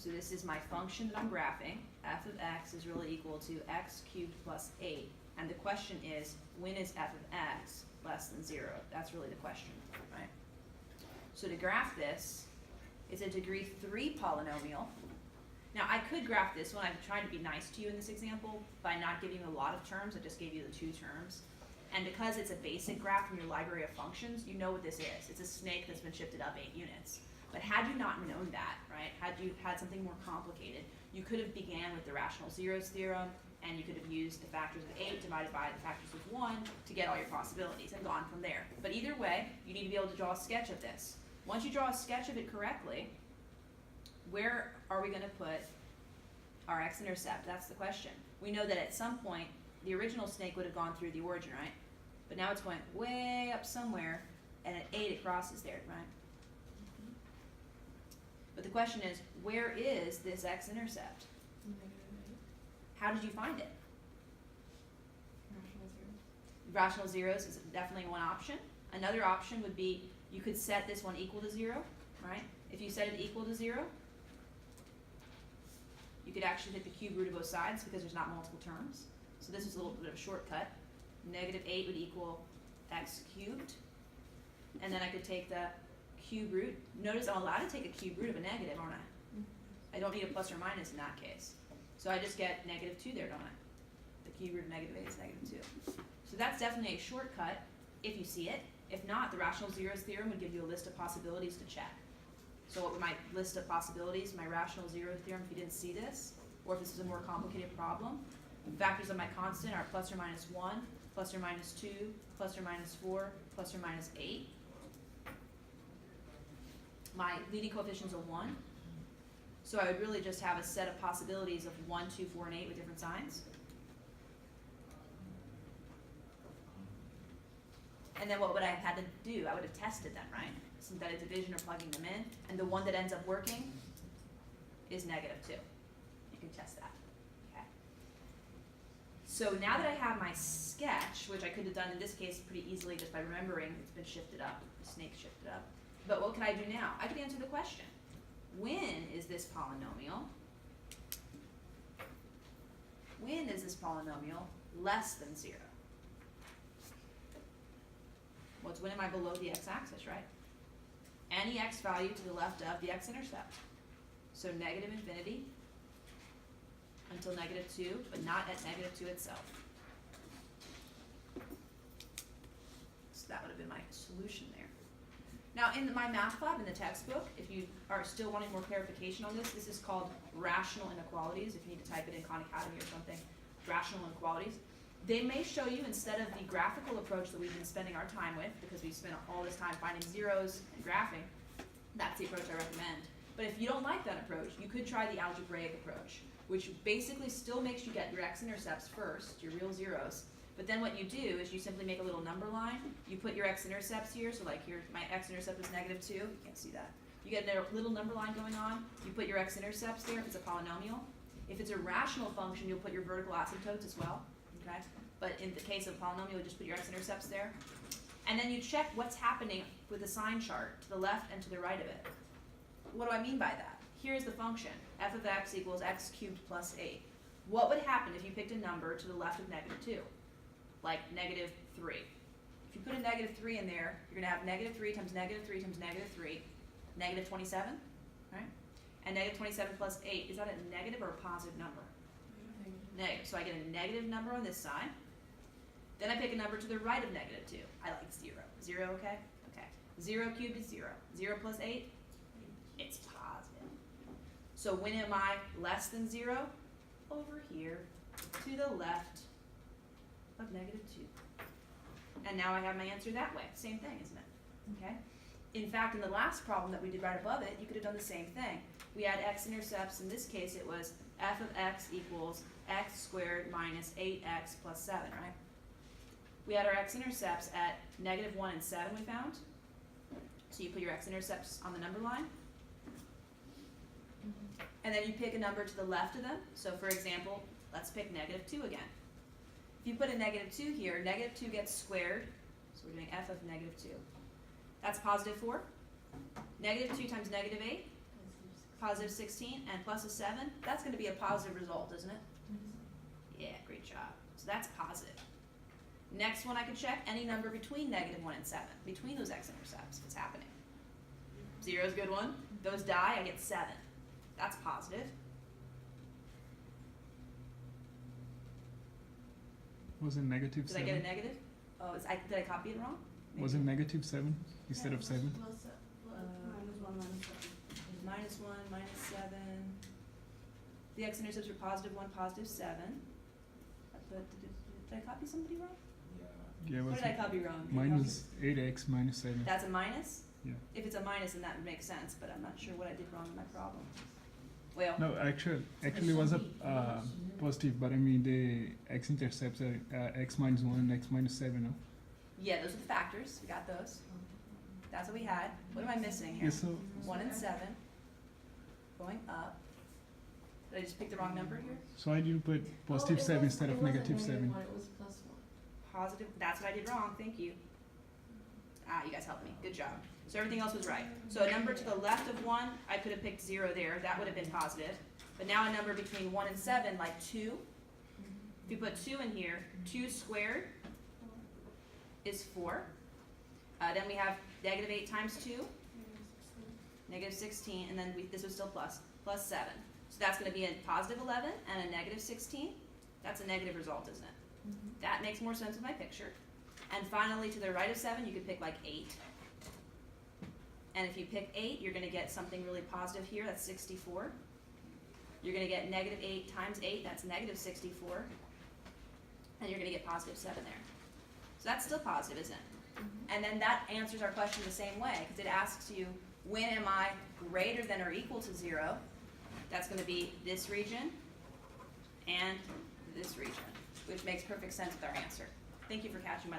So this is my function that I'm graphing. F of x is really equal to x cubed plus 8. And the question is, when is f of x less than 0? That's really the question, right? So to graph this, it's a degree 3 polynomial. Now I could graph this one. I'm trying to be nice to you in this example by not giving you a lot of terms. I just gave you the 2 terms. And because it's a basic graph from your library of functions, you know what this is. It's a snake that's been shifted up 8 units. But had you not known that, right, had you had something more complicated, you could have began with the rational zeros theorem, and you could have used the factors of 8 divided by the factors of 1 to get all your possibilities and gone from there. But either way, you need to be able to draw a sketch of this. Once you draw a sketch of it correctly, where are we going to put our x-intercept? That's the question. We know that at some point, the original snake would have gone through the origin, right? But now it's going way up somewhere, and at 8 it crosses there, right? But the question is, where is this x-intercept? How did you find it? Rational zeros is definitely one option. Another option would be you could set this one equal to 0, right? If you set it equal to 0, you could actually take the cube root of both sides because there's not multiple terms. So this is a little bit of a shortcut. Negative 8 would equal x cubed. And then I could take the cube root. Notice I'm allowed to take a cube root of a negative, aren't I? I don't need a plus or minus in that case. So I just get negative 2 there, don't I? The cube root of negative 8 is negative 2. So that's definitely a shortcut if you see it. If not, the rational zeros theorem would give you a list of possibilities to check. So what would my list of possibilities, my rational zero theorem, if you didn't see this, or if this is a more complicated problem, factors of my constant are plus or minus 1, plus or minus 2, plus or minus 4, plus or minus 8. My leading coefficients are 1. So I would really just have a set of possibilities of 1, 2, 4, and 8 with different signs. And then what would I have had to do? I would have tested them, right? Synthetic division or plugging them in. And the one that ends up working is negative 2. You can test that. Okay. So now that I have my sketch, which I could have done in this case pretty easily just by remembering it's been shifted up, the snake shifted up. But what can I do now? I could answer the question. When is this polynomial? When is this polynomial less than 0? Well, it's when am I below the x-axis, right? Any x value to the left of the x-intercept. So negative infinity until negative 2, but not at negative 2 itself. So that would have been my solution there. Now in my math lab, in the textbook, if you are still wanting more clarification on this is called rational inequalities. If you need to type it in Khan Academy or something, rational inequalities. They may show you, instead of the graphical approach that we've been spending our time with, because we've spent all this time finding zeros and graphing, that's the approach I recommend. But if you don't like that approach, you could try the algebraic approach, which basically still makes you get your x-intercepts first, your real zeros. But then what you do is you simply make a little number line. You put your x-intercepts here, so like here, my x-intercept is negative 2. You can't see that. You get a little number line going on. You put your x-intercepts there if it's a polynomial. If it's a rational function, you'll put your vertical asymptotes as well. Okay? But in the case of polynomial, you just put your x-intercepts there. And then you check what's happening with the sign chart to the left and to the right of it. What do I mean by that? Here's the function. F of x equals x cubed plus 8. What would happen if you picked a number to the left of negative 2? Like negative 3. If you put a negative 3 in there, you're going to have negative 3 times negative 3 times negative 3, negative 27, right? And negative 27 plus 8, is that a negative or a positive number? Negative. So I get a negative number on this side. Then I pick a number to the right of negative 2. I like 0. 0, okay? Okay. 0 cubed is 0. 0 plus 8? It's positive. So when am I less than 0? Over here, to the left of negative 2. And now I have my answer that way. Same thing, isn't it? Okay? In fact, in the last problem that we did right above it, you could have done the same thing. We had x-intercepts. In this case, it was f of x equals x squared minus 8x plus 7, right? We had our x-intercepts at negative 1 and 7 we found. So you put your x-intercepts on the number line. And then you pick a number to the left of them. So for example, let's pick negative 2 again. If you put a negative 2 here, negative 2 gets squared. So we're doing f of negative 2. That's positive 4. Negative 2 times negative 8? positive 16, and plus a 7, that's gonna be a positive result, isn't it? Yeah, great job. So that's positive. Next one I could check, any number between negative 1 and 7, between those x-intercepts, if it's happening. 0 is a good one. Those die, I get 7. That's positive. Was it negative Did 7? I get a negative? Oh, did I copy it wrong? Maybe. Was it negative 7 instead of 7? Minus 1, minus 7. The x-intercepts are positive 1, positive 7. Did I copy somebody wrong? Yeah, What was did I it copy wrong? minus 8x minus 7? That's a minus? Yeah. If it's a minus, then that would make sense, but I'm not sure what I did wrong in my problem. Well, No, actually was a positive, but I mean the x-intercepts are x minus 1 and x minus 7, no? yeah, those are the factors. We got those. That's what we had. What am I missing here? Yeah, so 1 and 7. Going up. Did I just pick the wrong number here? so I didn't put positive 7 instead of negative 7. It was plus 1. Positive. That's what I did wrong. Thank you. Ah, you guys helped me. Good job. So everything else was right. So a number to the left of 1, I could have picked 0 there. That would have been positive. But now a number between 1 and 7, like 2. If you put 2 in here, 2 squared is 4. Then we have negative 8 times 2, negative 16, and then this was still plus 7. So that's going to be a positive 11 and a negative 16. That's a negative result, isn't it? That makes more sense with my picture. And finally, to the right of 7, you could pick like 8. And if you pick 8, you're going to get something really positive here. That's 64. You're going to get negative 8 times 8. That's negative 64. And you're going to get positive 7 there. So that's still positive, isn't it? And then that answers our question the same way, because it asks you, when am I greater than or equal to 0? That's going to be this region and this region, which makes perfect sense with our answer. Thank you for catching my